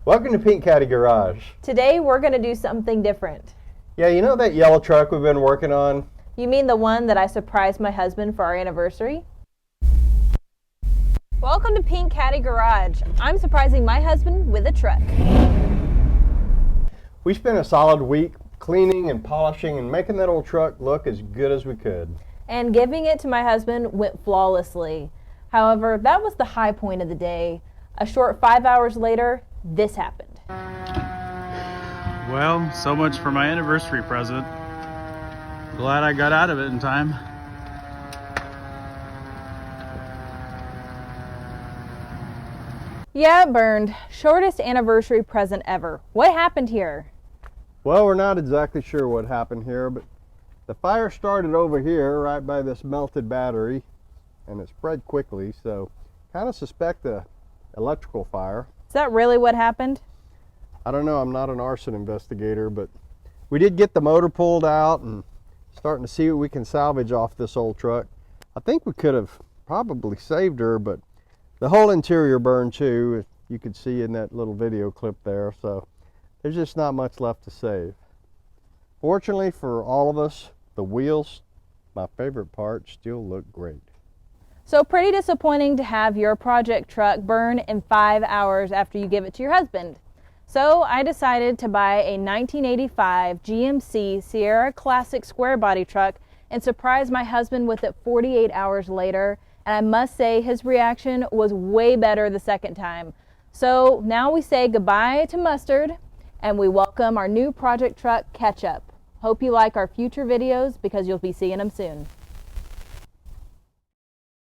Welcome to Pink Caddy Garage. Today we're going to do something different. Yeah, you know that yellow truck we've been working on? You mean the one that I surprised my husband for our anniversary? Welcome to Pink Caddy Garage. I'm surprising my husband with a truck. We spent a solid week cleaning and polishing and making that old truck look as good as we could. And giving it to my husband went flawlessly. However, that was the high point of the day. A short 5 hours later, this happened. Well, so much for my anniversary present. Glad I got out of it in time. Yeah, it burned. Shortest anniversary present ever. What happened here? Well, we're not exactly sure what happened here, but the fire started over here right by this melted battery, and it spread quickly, so kind of suspect a electrical fire. Is that really what happened? I don't know, I'm not an arson investigator, but we did get the motor pulled out and starting to see what we can salvage off this old truck. I think we could have probably saved her, but the whole interior burned too, you could see in that little video clip there, so there's just not much left to save. Fortunately for all of us, the wheels, my favorite part, still look great. So pretty disappointing to have your project truck burn in 5 hours after you give it to your husband. So I decided to buy a 1985 GMC Sierra Classic Square Body truck and surprise my husband with it 48 hours later. And I must say his reaction was way better the second time. So now we say goodbye to mustard and we welcome our new project truck, Ketchup. Hope you like our future videos because you'll be seeing them soon.